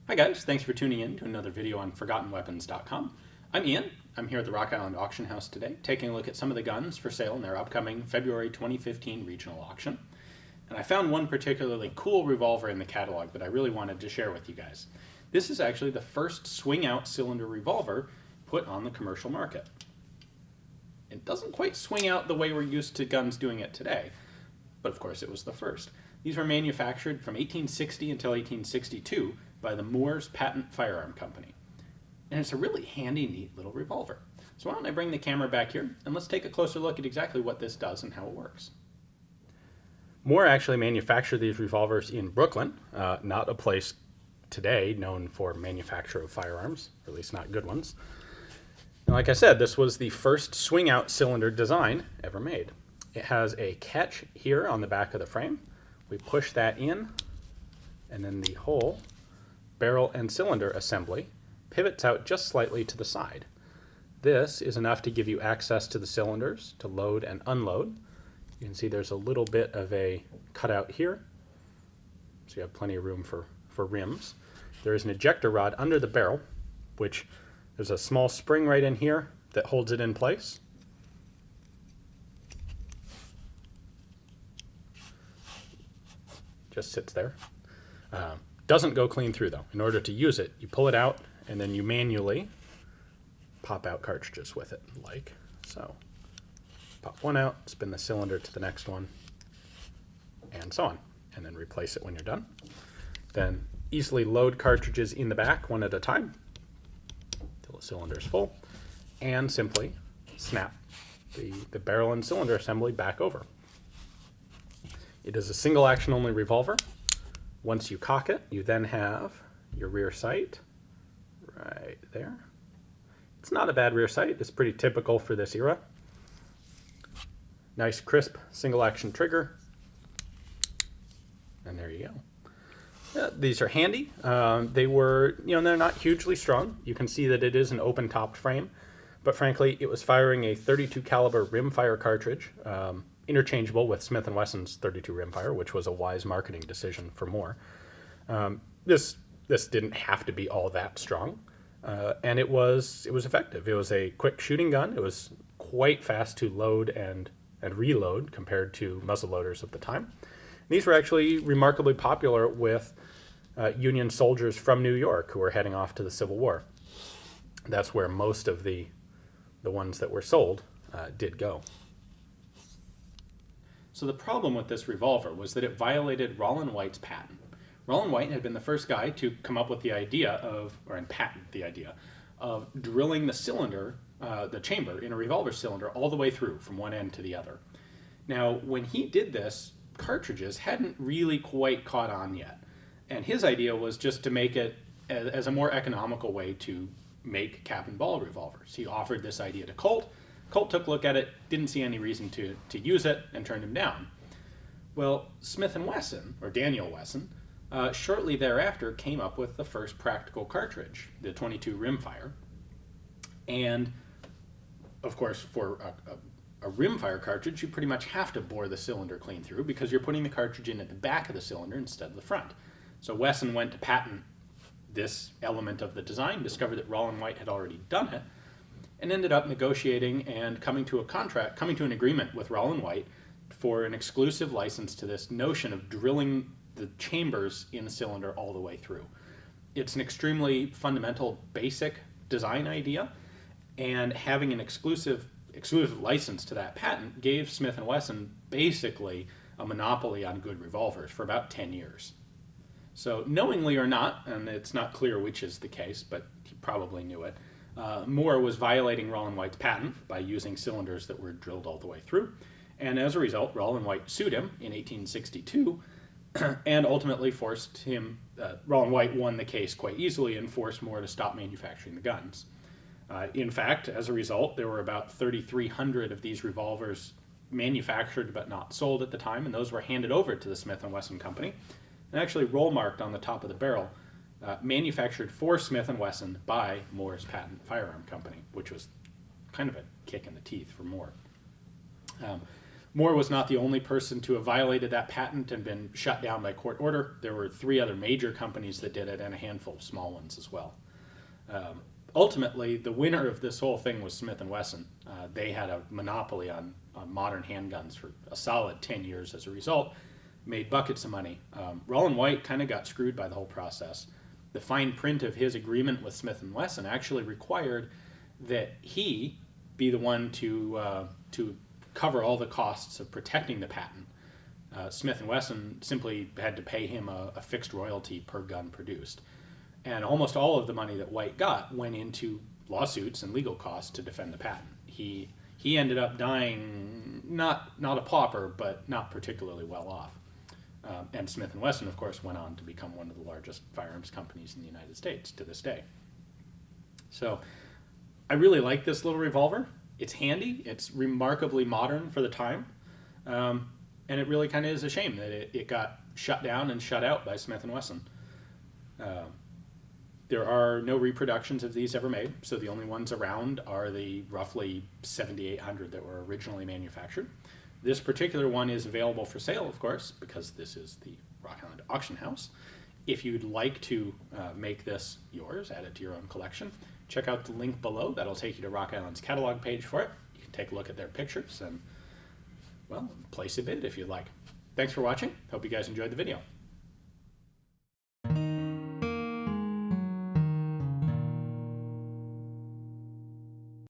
Hi guys, thanks for tuning in to another video on ForgottenWeapons.com. I'm Ian. I'm here at the Rock Island Auction House today, taking a look at some of the guns for sale in their upcoming February 2015 regional auction. And I found one particularly cool revolver in the catalog that I really wanted to share with you guys. This is actually the first swing-out cylinder revolver put on the commercial market. It doesn't quite swing out the way we're used to guns doing it today, but of course it was the first. These were manufactured from 1860 until 1862 by the Moores Patent Firearm Company. And it's a really handy, neat little revolver. So why don't I bring the camera back here and let's take a closer look at exactly what this does and how it works. Moore actually manufactured these revolvers in Brooklyn, not a place today known for manufacture of firearms, or at least not good ones. And like I said, this was the first swing-out cylinder design ever made. It has a catch here on the back of the frame. We push that in, and then the whole barrel and cylinder assembly pivots out just slightly to the side. This is enough to give you access to the cylinders to load and unload. You can see there's a little bit of a cutout here, so you have plenty of room for rims. There is an ejector rod under the barrel, which there's a small spring right in here that holds it in place. Just sits there. Doesn't go clean through though. In order to use it, you pull it out and then you manually pop out cartridges with it, like so. Pop one out, spin the cylinder to the next one, and so on. And then replace it when you're done. Then easily load cartridges in the back one at a time until the cylinder is full, and simply snap the barrel and cylinder assembly back over. It is a single action only revolver. Once you cock it, you then have your rear sight right there. It's not a bad rear sight. It's pretty typical for this era. Nice crisp single action trigger. And there you go. These are handy. They were, they're not hugely strong. You can see that it is an open topped frame, but frankly, it was firing a 32 caliber rimfire cartridge, interchangeable with Smith & Wesson's 32 rimfire, which was a wise marketing decision for Moore. This didn't have to be all that strong, and it was effective. It was a quick shooting gun. It was quite fast to load and reload compared to muzzle loaders of the time. These were actually remarkably popular with Union soldiers from New York who were heading off to the Civil War. That's where most of the ones that were sold did go. So the problem with this revolver was that it violated Rollin White's patent. Rollin White had been the first guy to come up with the idea of, and patent the idea, of drilling the cylinder, the chamber in a revolver cylinder all the way through from one end to the other. Now, when he did this, cartridges hadn't really quite caught on yet. And his idea was just to make it as a more economical way to make cap and ball revolvers. He offered this idea to Colt. Colt took a look at it, didn't see any reason to use it, and turned him down. Well, Smith & Wesson, or Daniel Wesson, shortly thereafter came up with the first practical cartridge, the 22 rimfire. And, of course, for a rimfire cartridge, you pretty much have to bore the cylinder clean through because you're putting the cartridge in at the back of the cylinder instead of the front. So Wesson went to patent this element of the design, discovered that Rollin White had already done it, and ended up negotiating and coming to an agreement with Rollin White for an exclusive license to this notion of drilling the chambers in the cylinder all the way through. It's an extremely fundamental, basic design idea, and having an exclusive license to that patent gave Smith & Wesson basically a monopoly on good revolvers for about 10 years. So knowingly or not, and it's not clear which is the case, but he probably knew it, Moore was violating Rollin White's patent by using cylinders that were drilled all the way through. And as a result, Rollin White sued him in 1862 and ultimately forced him, Rollin White won the case quite easily and forced Moore to stop manufacturing the guns. In fact, as a result, there were about 3,300 of these revolvers manufactured but not sold at the time, and those were handed over to the Smith & Wesson Company and actually roll marked on the top of the barrel, manufactured for Smith & Wesson by Moore's Patent Firearm Company, which was kind of a kick in the teeth for Moore. Moore was not the only person to have violated that patent and been shut down by court order. There were 3 other major companies that did it and a handful of small ones as well. Ultimately, the winner of this whole thing was Smith & Wesson. They had a monopoly on modern handguns for a solid 10 years as a result, made buckets of money. Rollin White kind of got screwed by the whole process. The fine print of his agreement with Smith & Wesson actually required that he be the one to cover all the costs of protecting the patent. Smith & Wesson simply had to pay him a fixed royalty per gun produced. And almost all of the money that White got went into lawsuits and legal costs to defend the patent. He ended up dying, not a pauper, but not particularly well off. And Smith & Wesson, of course, went on to become one of the largest firearms companies in the United States to this day. So I really like this little revolver. It's handy. It's remarkably modern for the time. And it really kind of is a shame that it got shut down and shut out by Smith & Wesson. There are no reproductions of these ever made, so the only ones around are the roughly 7,800 that were originally manufactured. This particular one is available for sale, of course, because this is the Rock Island Auction House. If you'd like to make this yours, add it to your own collection, check out the link below. That'll take you to Rock Island's catalog page for it. You can take a look at their pictures and, well, place a bid if you'd like. Thanks for watching. Hope you guys enjoyed the video.